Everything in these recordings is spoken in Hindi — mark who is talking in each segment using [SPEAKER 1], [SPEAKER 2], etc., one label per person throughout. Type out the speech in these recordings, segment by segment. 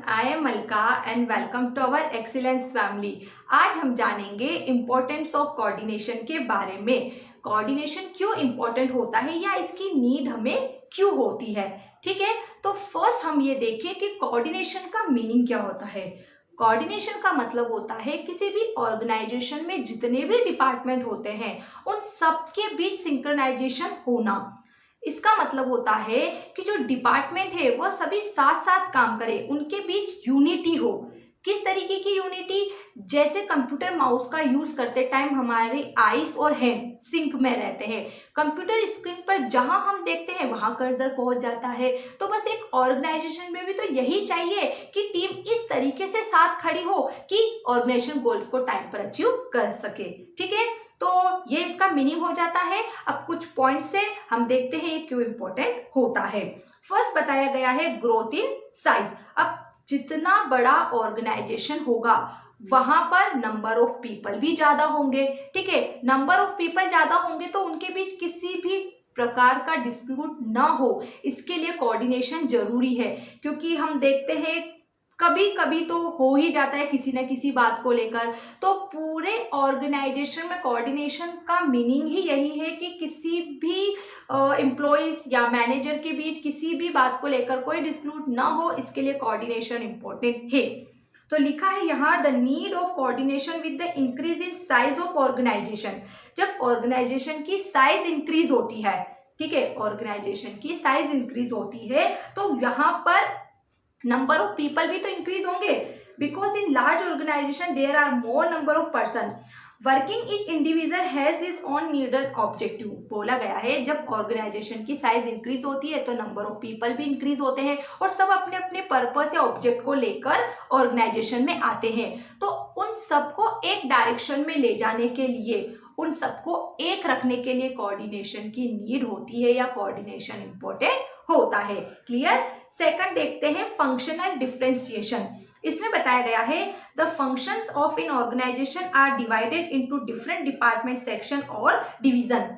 [SPEAKER 1] I am Malka and welcome to our excellence family. आज हम जानेंगे इम्पोर्टेंस ऑफ कोऑर्डिनेशन के बारे में। कोऑर्डिनेशन क्यों इम्पोर्टेंट होता है या इसकी नीड हमें क्यों होती है। ठीक है, तो फर्स्ट हम ये देखें कि कोऑर्डिनेशन का मीनिंग क्या होता है। कोऑर्डिनेशन का मतलब होता है किसी भी ऑर्गेनाइजेशन में जितने भी डिपार्टमेंट होते हैं उन सबके बीच सिंक्रोनाइजेशन होना। इसका मतलब होता है कि जो डिपार्टमेंट है वह सभी साथ साथ काम करे, उनके बीच यूनिटी हो। किस तरीके की यूनिटी? जैसे कंप्यूटर माउस का यूज करते टाइम हमारे आईज और हैंड सिंक में रहते हैं। कंप्यूटर स्क्रीन पर जहां हम देखते हैं वहां कर्सर पहुंच जाता है। तो बस एक ऑर्गेनाइजेशन में भी तो यही चाहिए कि टीम इस तरीके से साथ खड़ी हो कि ऑर्गेनाइजेशन गोल्स को टाइम पर अचीव कर सके। ठीक है, तो ये इसका मीनिंग हो जाता है। अब कुछ पॉइंट से हम देखते हैं ये क्यों इंपॉर्टेंट होता है। फर्स्ट बताया गया है ग्रोथ इन साइज। अब जितना बड़ा ऑर्गेनाइजेशन होगा वहां पर नंबर ऑफ पीपल भी ज्यादा होंगे। ठीक है, नंबर ऑफ पीपल ज्यादा होंगे तो उनके बीच किसी भी प्रकार का डिस्प्यूट ना हो, इसके लिए कोऑर्डिनेशन जरूरी है। क्योंकि हम देखते हैं कभी कभी तो हो ही जाता है किसी न किसी बात को लेकर। तो पूरे ऑर्गेनाइजेशन में कोऑर्डिनेशन का मीनिंग ही यही है कि किसी भी एम्प्लॉइज या मैनेजर के बीच किसी भी बात को लेकर कोई डिस्प्यूट ना हो, इसके लिए कोऑर्डिनेशन इंपॉर्टेंट है। तो लिखा है यहाँ the need of coordination with the increase in size of organization. जब ऑर्गेनाइजेशन की साइज इंक्रीज होती है, ठीक है, ऑर्गेनाइजेशन की साइज इंक्रीज होती है तो यहाँ पर नंबर ऑफ पीपल भी तो इंक्रीज होंगे। Because in large organization there are more number of person working. Each individual has his own needle objective. बोला गया है जब ऑर्गेनाइजेशन की साइज इंक्रीज होती है तो नंबर ऑफ पीपल भी इंक्रीज होते हैं और सब अपने अपने पर्पस या ऑब्जेक्ट को लेकर ऑर्गेनाइजेशन में आते हैं। तो उन सबको एक डायरेक्शन में ले जाने के लिए, उन सबको एक रखने के लिए कोऑर्डिनेशन की नीड होती है या कोऑर्डिनेशन इंपॉर्टेंट होता है। क्लियर? सेकंड देखते हैं फंक्शनल डिफरेंशिएशन। इसमें बताया गया है the functions of in organization are divided into different department, section और डिवीजन।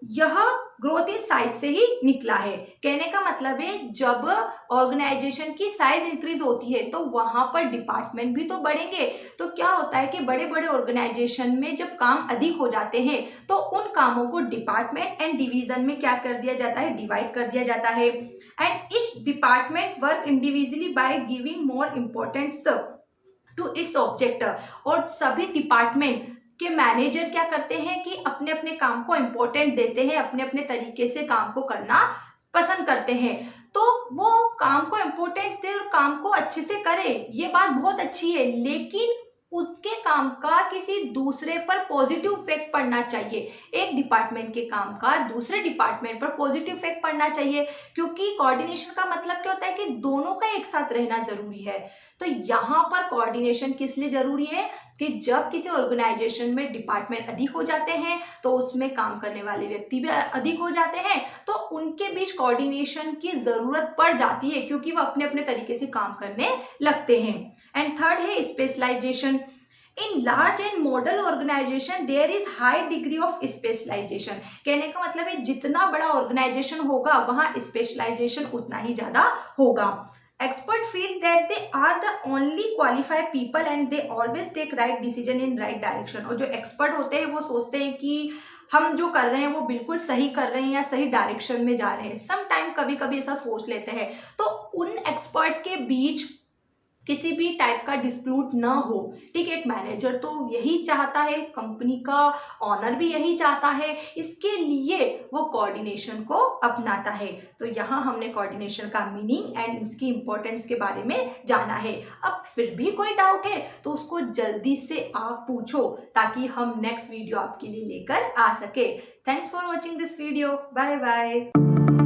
[SPEAKER 1] यह ग्रोथ इन साइज से ही निकला है। कहने का मतलब है जब ऑर्गेनाइजेशन की साइज इंक्रीज होती है तो वहां पर डिपार्टमेंट भी तो बढ़ेंगे। तो क्या होता है कि बड़े बड़े ऑर्गेनाइजेशन में जब काम अधिक हो जाते हैं तो उन कामों को डिपार्टमेंट एंड डिवीजन में क्या कर दिया जाता है, डिवाइड कर दिया जाता है। And each department work individually by giving more importance to its object. और सभी डिपार्टमेंट के मैनेजर क्या करते हैं कि अपने अपने काम को इम्पोर्टेंट देते हैं, अपने अपने तरीके से काम को करना पसंद करते हैं। तो वो काम को इम्पोर्टेंस दे और काम को अच्छे से करे, ये बात बहुत अच्छी है, लेकिन उसके काम का किसी दूसरे पर पॉजिटिव इफेक्ट पड़ना चाहिए। एक डिपार्टमेंट के काम का दूसरे डिपार्टमेंट पर पॉजिटिव इफेक्ट पड़ना चाहिए। क्योंकि कोऑर्डिनेशन का मतलब क्या होता है कि दोनों का एक साथ रहना जरूरी है। तो यहाँ पर कोऑर्डिनेशन किस लिए जरूरी है कि जब किसी ऑर्गेनाइजेशन में डिपार्टमेंट अधिक हो जाते हैं तो उसमें काम करने वाले व्यक्ति भी अधिक हो जाते हैं, तो उनके बीच कोऑर्डिनेशन की जरूरत पड़ जाती है क्योंकि वो अपने अपने तरीके से काम करने लगते हैं। एंड थर्ड है specialization. In large and model organization there is high degree of specialization. कहने का मतलब है जितना बड़ा ऑर्गेनाइजेशन होगा वहां स्पेशलाइजेशन उतना ही ज्यादा होगा। Expert feel that they are the only qualified people and they always take right decision in right direction. और जो एक्सपर्ट होते हैं वो सोचते हैं कि हम जो कर रहे हैं वो बिल्कुल सही कर रहे हैं या सही डायरेक्शन में जा रहे हैं। सम टाइम कभी कभी ऐसा सोच लेते हैं। तो उन एक्सपर्ट के बीच किसी भी टाइप का डिस्प्यूट ना हो। ठीक है, एक मैनेजर तो यही चाहता है, कंपनी का ऑनर भी यही चाहता है, इसके लिए वो कोऑर्डिनेशन को अपनाता है। तो यहाँ हमने कोऑर्डिनेशन का मीनिंग एंड इसकी इंपॉर्टेंस के बारे में जाना है। अब फिर भी कोई डाउट है तो उसको जल्दी से आप पूछो ताकि हम नेक्स्ट वीडियो आपके लिए लेकर आ सके। Thanks for watching this video. Bye bye.